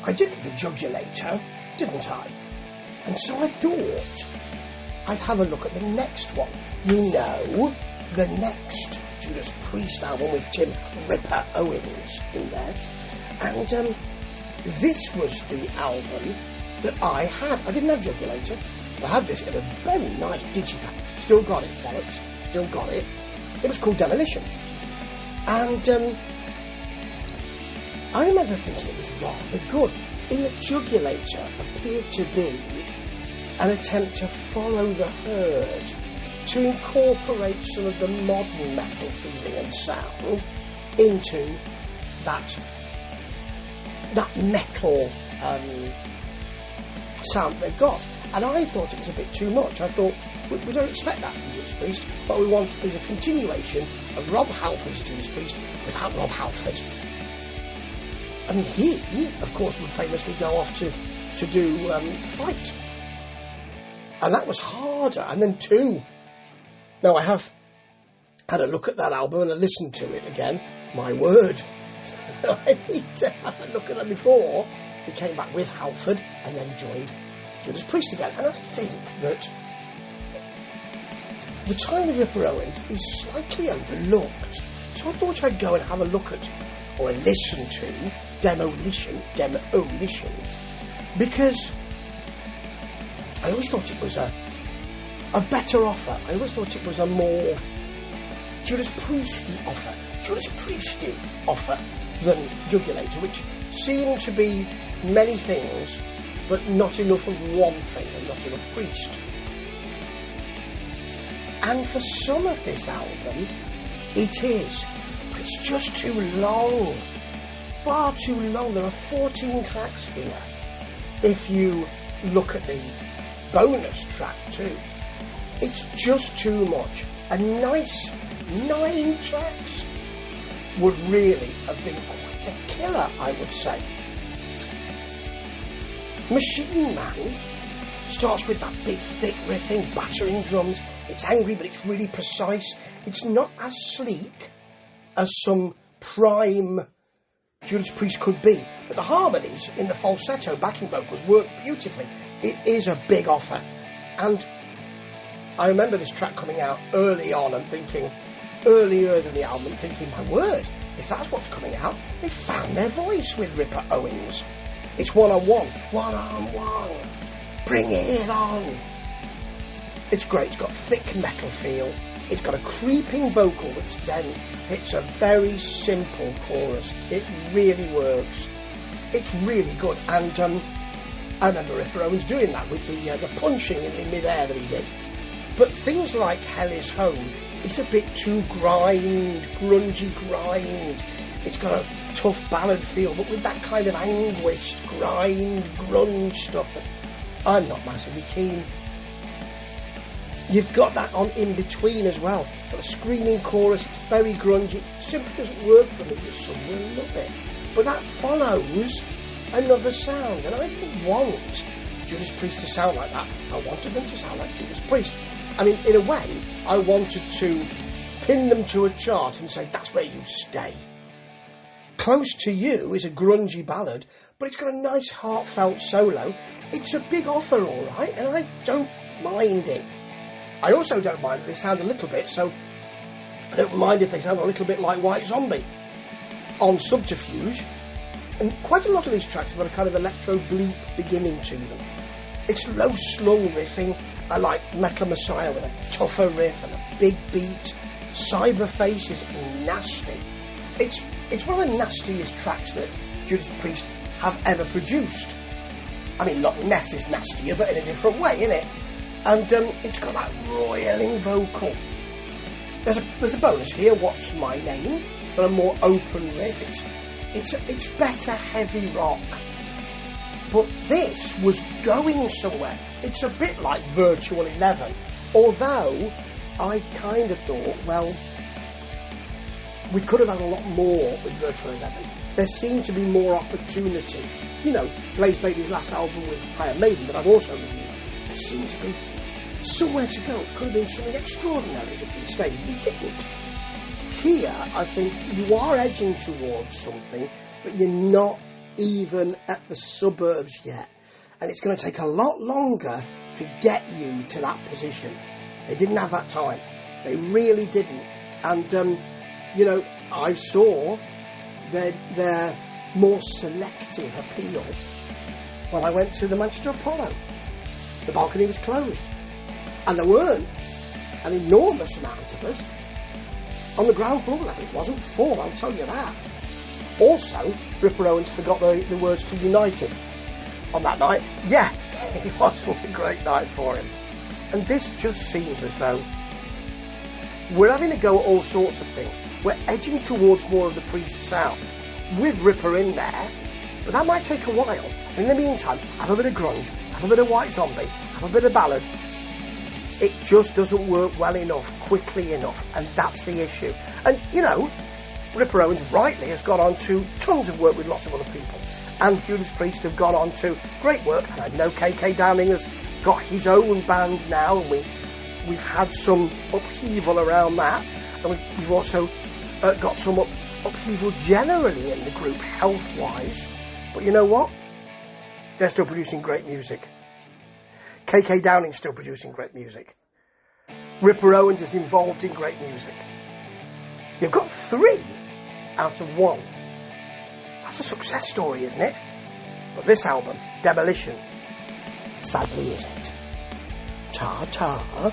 I did the jugulator, didn't I? And so I thought I'd have a look at the next one. You know, the next Judas Priest album with Tim Ripper Owens in there. And this was the album that I had. I didn't have Jugulator. I had this in a very nice digipack. Still got it, bollocks. Still got it. It was called Demolition. And I remember thinking it was rather good. In the Jugulator appeared to be an attempt to follow the herd, to incorporate some of the modern metal feeling and sound into that metal sound they've got. And I thought it was a bit too much. I thought, we don't expect that from Judas Priest. What we want is a continuation of Rob Halford's Judas Priest without Rob Halford. And he, of course, would famously go off to do Fight. And that was harder. And then two. Now, I have had a look at that album and I listened to it again. My word. I need to have a look at it before. He came back with Halford and then joined Judas Priest again. And I think that the time of Ripper Owens is slightly overlooked. So I thought I'd go and have a look at, or listen to, Demolition, because I always thought it was a better offer. I always thought it was a more Judas Priesty offer than Jugulator, which seemed to be many things, but not enough of one thing, and not enough Priest. And for some of this album, it is, but it's just too long. Far too long. There are 14 tracks here. If you look at the bonus track too, it's just too much. A nice 9 tracks would really have been quite a killer, I would say. Machine Man starts with that big thick riffing, battering drums. It's angry, but it's really precise. It's not as sleek as some prime Judas Priest could be, but the harmonies in the falsetto backing vocals work beautifully. It is a big offer, and I remember this track coming out early on and thinking, earlier than the album, thinking, my word, if that's what's coming out, they found their voice with Ripper Owens. It's one-on-one, bring it on. It's great. It's got thick metal feel. It's got a creeping vocal that then hits a very simple chorus. It really works. It's really good. And I remember Ripper Owens doing that with the punching in the mid-air that he did. But things like Hell Is Home, it's a bit too grungy grind. It's got a tough ballad feel, but with that kind of anguished grunge stuff that I'm not massively keen. You've got that on In Between as well. Got a screaming chorus, it's very grungy. It simply doesn't work for me, but some will love it. But that follows another sound, and I didn't want Judas Priest to sound like that. I wanted them to sound like Judas Priest. I mean, in a way, I wanted to pin them to a chart and say, that's where you stay. Close to You is a grungy ballad, but it's got a nice heartfelt solo. It's a big offer, all right, and I don't mind it. I also don't mind if they sound a little bit, so I don't mind if they sound a little bit like White Zombie on Subterfuge. And quite a lot of these tracks have got a kind of electro bleep beginning to them. It's low-slung riffing. I like Metal Messiah with a tougher riff and a big beat. Cyberface is nasty. It's one of the nastiest tracks that Judas Priest have ever produced. I mean, Loch Ness is nastier, but in a different way, innit? And it's got that roiling vocal. There's a bonus here, What's My Name? Got a more open riff. It's better heavy rock. But this was going somewhere. It's a bit like Virtual 11. Although, I kind of thought, well, we could have had a lot more with Virtual 11. There seemed to be more opportunity. You know, Blaze Bailey's last album with Iron Maiden that I've also reviewed. There seemed to be somewhere to go. It could have been something extraordinary if he stayed. We didn't. Here, I think you are edging towards something, but you're not even at the suburbs yet. And it's going to take a lot longer to get you to that position. They didn't have that time. They really didn't. And, I saw their more selective appeal when I went to the Manchester Apollo. The balcony was closed. And there weren't an enormous amount of us on the ground floor level. It wasn't full, I'll tell you that. Also, Ripper Owens forgot the words to United on that night. Yeah, it wasn't a great night for him. And this just seems as though we're having to go at all sorts of things. We're edging towards more of the Priest sound with Ripper in there, but that might take a while. In the meantime, have a bit of grunge, have a bit of White Zombie, have a bit of ballad. It just doesn't work well enough, quickly enough, and that's the issue. And, Ripper Owens rightly has gone on to tons of work with lots of other people. And Judas Priest have gone on to great work. And I know KK Downing has got his own band now, and we've had some upheaval around that. And we've also got some upheaval generally in the group, health-wise. But you know what? They're still producing great music. KK Downing's still producing great music. Ripper Owens is involved in great music. You've got 3 out of 1. That's a success story, isn't it? But this album, Demolition, sadly isn't. Ta-ta.